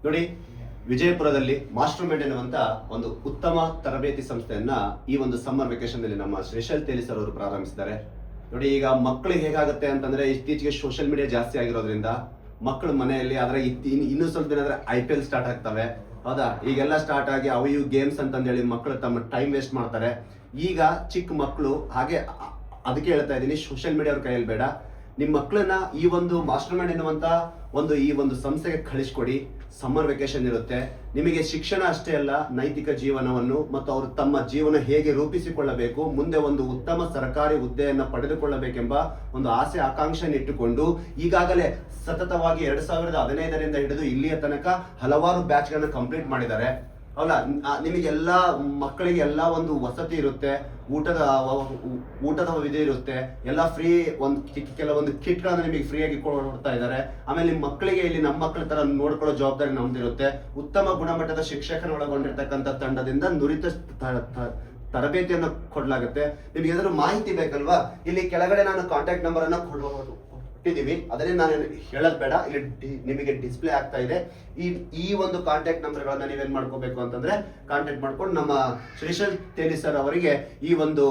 ನೋಡಿ, ವಿಜಯಪುರದಲ್ಲಿ master mind ಎನ್ನುವಂತ ಒಂದು ಉತ್ತಮ ತರಬೇತಿ ಸಂಸ್ಥೆಯನ್ನ ಈ ಒಂದು ಸಮ್ಮರ್ ವೆಕೇಶನ್ ನಲ್ಲಿ ನಮ್ಮ ಶ್ರೀಶೈಲ್ ತೇಲಿ ಸರ್ ಅವರು ಪ್ರಾರಂಭಿಸಿದ್ದಾರೆ. ನೋಡಿ, ಈಗ ಮಕ್ಕಳಿಗೆ ಹೇಗಾಗುತ್ತೆ ಅಂತಂದ್ರೆ ಇತ್ತೀಚೆಗೆ ಸೋಷಿಯಲ್ ಮೀಡಿಯಾ ಜಾಸ್ತಿ ಆಗಿರೋದ್ರಿಂದ ಮಕ್ಕಳು ಮನೆಯಲ್ಲಿ ಆದ್ರೆ ಇನ್ನೂ ಸ್ವಲ್ಪ ದಿನ ಆದ್ರೆ IPL ಸ್ಟಾರ್ಟ್ ಆಗ್ತವೆ. ಹೌದಾ, ಈಗೆಲ್ಲ ಸ್ಟಾರ್ಟ್ ಆಗಿ ಅವು ಇವು ಗೇಮ್ಸ್ ಅಂತಂದೇಳಿ ಮಕ್ಕಳು ತಮ್ಮ ಟೈಮ್ ವೇಸ್ಟ್ ಮಾಡ್ತಾರೆ. ಈಗ ಚಿಕ್ಕ ಮಕ್ಕಳು ಹಾಗೆ ಅದಕ್ಕೆ ಹೇಳ್ತಾ ಇದ್ದೀನಿ, ಸೋಷಿಯಲ್ ಮೀಡಿಯಾ ಅವ್ರ ಕೈಯಲ್ಲಿ ಬೇಡ. ನಿಮ್ಮ ಮಕ್ಕಳನ್ನ ಈ ಒಂದು ಮಾಸ್ಟರ್ ಮೈಂಡ್ ಎನ್ನುವಂತ ಈ ಒಂದು ಸಂಸ್ಥೆಗೆ ಕಳಿಸ್ಕೊಡಿ. ಸಮ್ಮರ್ ವೆಕೇಶನ್ ಇರುತ್ತೆ. ನಿಮಗೆ ಶಿಕ್ಷಣ ಅಷ್ಟೇ ಅಲ್ಲ, ನೈತಿಕ ಜೀವನವನ್ನು ಮತ್ತು ಅವರು ತಮ್ಮ ಜೀವನ ಹೇಗೆ ರೂಪಿಸಿಕೊಳ್ಳಬೇಕು, ಮುಂದೆ ಒಂದು ಉತ್ತಮ ಸರ್ಕಾರಿ ಹುದ್ದೆಯನ್ನು ಪಡೆದುಕೊಳ್ಳಬೇಕೆಂಬ ಒಂದು ಆಸೆ ಆಕಾಂಕ್ಷೆಯನ್ನು ಇಟ್ಟುಕೊಂಡು ಈಗಾಗಲೇ ಸತತವಾಗಿ 2015ರಿಂದ ಹಿಡಿದು ಇಲ್ಲಿಯ ತನಕ ಹಲವಾರು ಬ್ಯಾಚ್ಗಳನ್ನ ಕಂಪ್ಲೀಟ್ ಮಾಡಿದ್ದಾರೆ. ಹೌದಾ, ನಿಮಗೆಲ್ಲ ಮಕ್ಕಳಿಗೆ ಎಲ್ಲ ಒಂದು ವಸತಿ ಇರುತ್ತೆ, ಊಟದ ವಿಧಿ ಇರುತ್ತೆ, ಎಲ್ಲ ಫ್ರೀ. ಕೆಲವೊಂದು ಕಿಟ್ಗಳನ್ನ ನಿಮಗೆ ಫ್ರೀಯಾಗಿ ಕೊಡ್ತಾ ಇದ್ದಾರೆ. ಆಮೇಲೆ ನಿಮ್ಮ ಮಕ್ಕಳಿಗೆ ಇಲ್ಲಿ ನಮ್ಮ ಮಕ್ಕಳ ತರ ನೋಡ್ಕೊಳ್ಳೋ ಜವಾಬ್ದಾರಿ ನಮ್ದಿರುತ್ತೆ. ಉತ್ತಮ ಗುಣಮಟ್ಟದ ಶಿಕ್ಷಕನ ಒಳಗೊಂಡಿರ್ತಕ್ಕಂಥ ತಂಡದಿಂದ ನುರಿತ ತರಬೇತಿಯನ್ನು ಕೊಡಲಾಗುತ್ತೆ. ನಿಮ್ಗೆ ಏನಾದ್ರು ಮಾಹಿತಿ ಬೇಕಲ್ವಾ, ಇಲ್ಲಿ ಕೆಳಗಡೆ ನಾನು ಕಾಂಟ್ಯಾಕ್ಟ್ ನಂಬರ್ ಅನ್ನ ಕೊಟ್ಟಿದ್ದೀವಿ. ಅದನ್ನೇ ನಾನು ಹೇಳೋದು ಬೇಡ, ಇಲ್ಲಿ ನಿಮಗೆ ಡಿಸ್ಪ್ಲೇ ಆಗ್ತಾ ಇದೆ. ಈ ಒಂದು ಕಾಂಟ್ಯಾಕ್ಟ್ ನಂಬರ್ಗಳನ್ನ ನೀವೇನ್ ಮಾಡ್ಕೋಬೇಕು ಅಂತಂದ್ರೆ ಕಾಂಟ್ಯಾಕ್ಟ್ ಮಾಡ್ಕೊಂಡು ನಮ್ಮ ಶ್ರೀಶೈಲ್ ತೇಲಿ ಸರ್ ಅವರಿಗೆ ಈ ಒಂದು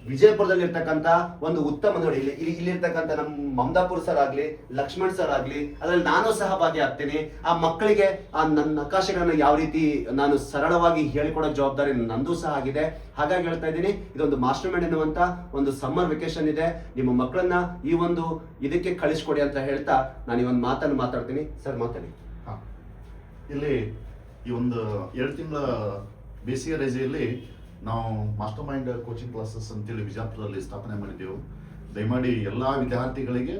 ವಿಜಯಪುರದಲ್ಲಿ ಇರ್ತಕ್ಕಂಥ ಒಂದು ಉತ್ತಮ, ನೋಡಿ ಇಲ್ಲಿರ್ತಕ್ಕಂಥ ನಮ್ಮ ಮಮದಾಪುರ್ ಸರ್ ಆಗ್ಲಿ, ಲಕ್ಷ್ಮಣ್ ಸರ್ ಆಗ್ಲಿ, ಅದ್ರಲ್ಲಿ ನಾನು ಸಹ ಭಾಗಿಯಾಗ್ತೀನಿ. ಆ ಮಕ್ಕಳಿಗೆ ನನ್ನ ನಕಾಶೆಗಳನ್ನ ಯಾವ ರೀತಿ ನಾನು ಸರಳವಾಗಿ ಹೇಳಿಕೊಡೋ ಜವಾಬ್ದಾರಿ ನಂದು ಸಹ ಆಗಿದೆ. ಹಾಗಾಗಿ ಹೇಳ್ತಾ ಇದ್ದೀನಿ, ಇದೊಂದು ಮಾಸ್ಟರ್ ಮೈಂಡ್ ಎನ್ನುವಂತ ಒಂದು ಸಮ್ಮರ್ ವೆಕೇಶನ್ ಇದೆ. ನಿಮ್ಮ ಮಕ್ಕಳನ್ನ ಈ ಒಂದು ಇದಕ್ಕೆ ಕಳಿಸ್ಕೊಡಿ ಅಂತ ಹೇಳ್ತಾ ನಾನು ಈ ಒಂದು ಮಾತನ್ನು ಮಾತಾಡ್ತೀನಿ. ಸರ್ ಮಾತಾಡಿ. ಇಲ್ಲಿ ಈ ಒಂದು 2 ತಿಂಗಳ ಬೇಸಿಗೆ ರಜೆಯಲ್ಲಿ ನಾವು ಮಾಸ್ಟರ್ ಮೈಂಡ್ ಕೋಚಿಂಗ್ ಕ್ಲಾಸಸ್ ಅಂತೇಳಿ ವಿಜಯಪುರದಲ್ಲಿ ಸ್ಥಾಪನೆ ಮಾಡಿದ್ದೆವು. ದಯಮಾಡಿ ಎಲ್ಲ ವಿದ್ಯಾರ್ಥಿಗಳಿಗೆ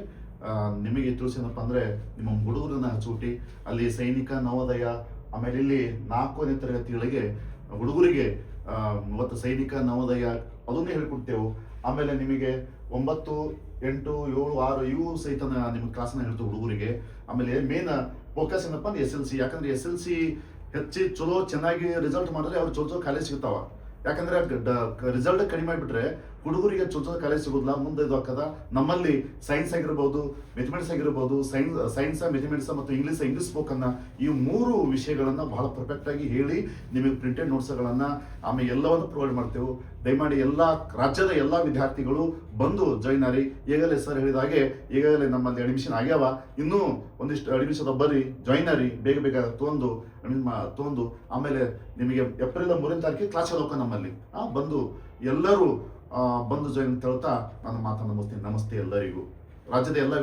ನಿಮಗೆ ತಿಳಿಸಿನಪ್ಪ ಅಂದರೆ ನಿಮ್ಮ ಹುಡುಗರನ್ನ ಹಚ್ಚುಟಿ. ಅಲ್ಲಿ ಸೈನಿಕ, ನವೋದಯ, ಆಮೇಲೆ ಇಲ್ಲಿ 4ನೇ ತರಗತಿಗಳಿಗೆ ಹುಡುಗರಿಗೆ ಇವತ್ತು ಸೈನಿಕ, ನವೋದಯ ಅದನ್ನೇ ಹೇಳ್ಕೊಡ್ತೇವೆ. ಆಮೇಲೆ ನಿಮಗೆ 9, 8, 7, 6 ಇವು ಸಹಿತ ನಿಮಗೆ ಕ್ಲಾಸ್ನ ಹೇಳ್ತೇವೆ ಹುಡುಗರಿಗೆ. ಆಮೇಲೆ ಮೇನ್ ಫೋಕಸ್ ಏನಪ್ಪ ಅಂದ್ರೆ SLC. ಯಾಕಂದ್ರೆ SLC ಚಲೋ ಚೆನ್ನಾಗಿ ರಿಸಲ್ಟ್ ಮಾಡಿದ್ರೆ ಅವ್ರು ಚಲೋ ಕಾಲೇಜ್ ಸಿಗ್ತಾವ. ಯಾಕಂದ್ರೆ ರಿಸಲ್ಟ್ ಕಡಿಮೆ ಮಾಡಿಬಿಟ್ರೆ ಹುಡುಗರಿಗೆ ಚೊಚ್ಚ ಕಾಲೇಜ್ ಸಿಗೋದಿಲ್ಲ, ಮುಂದೆ ಇದು ಹಾಕದ. ನಮ್ಮಲ್ಲಿ ಸೈನ್ಸ್ ಆಗಿರ್ಬೋದು, ಮೆಥಮೆಟಿಕ್ಸ್ ಆಗಿರ್ಬೋದು, ಸೈನ್ಸ್ ಮೆಥಮೆಟಿಕ್ಸ್ ಮತ್ತು ಇಂಗ್ಲಿಷ್ ಸ್ಪೋಕನ್ನ ಈ 3 ವಿಷಯಗಳನ್ನ ಬಹಳ ಪರ್ಫೆಕ್ಟ್ ಆಗಿ ಹೇಳಿ ನಿಮಗೆ ಪ್ರಿಂಟೆಡ್ ನೋಟ್ಸ್ಗಳನ್ನ ಆಮೇಲೆ ಎಲ್ಲವನ್ನು ಪ್ರೊವೈಡ್ ಮಾಡ್ತೇವೆ. ದಯಮಾಡಿ ಎಲ್ಲ ರಾಜ್ಯದ ಎಲ್ಲ ವಿದ್ಯಾರ್ಥಿಗಳು ಬಂದು ಜಾಯಿನ್ ಆಗಿ. ಈಗಲೇ ಸರ್ ಹೇಳಿದ ಹಾಗೆ ಈಗಾಗಲೇ ನಮ್ಮಲ್ಲಿ ಅಡ್ಮಿಷನ್ ಆಗ್ಯಾವ. ಇನ್ನೂ ಒಂದಿಷ್ಟು ಅಡ್ಮಿಷನ್ ಬರ್ರಿ, ಜಾಯಿನ್ ಆಗಿ ಬೇಗ ತೊಗೊಂಡು ಆಮೇಲೆ ನಿಮಗೆ ಏಪ್ರಿಲ್ 3ನೇ ತಾರೀಕಿಗೆ ಕ್ಲಾಸ್ ಹೇಳೋಕ ನಮ್ಮಲ್ಲಿ ಬಂದು ಎಲ್ಲರೂ ಬಂದು ಜಾಯಿನ್ ಅಂತ ಹೇಳ್ತಾ ನಾನು ಮಾತನ್ನು ಮುಗಿಸ್ತೀನಿ. ನಮಸ್ತೆ ಎಲ್ಲರಿಗೂ. ರಾಜ್ಯದ ಎಲ್ಲ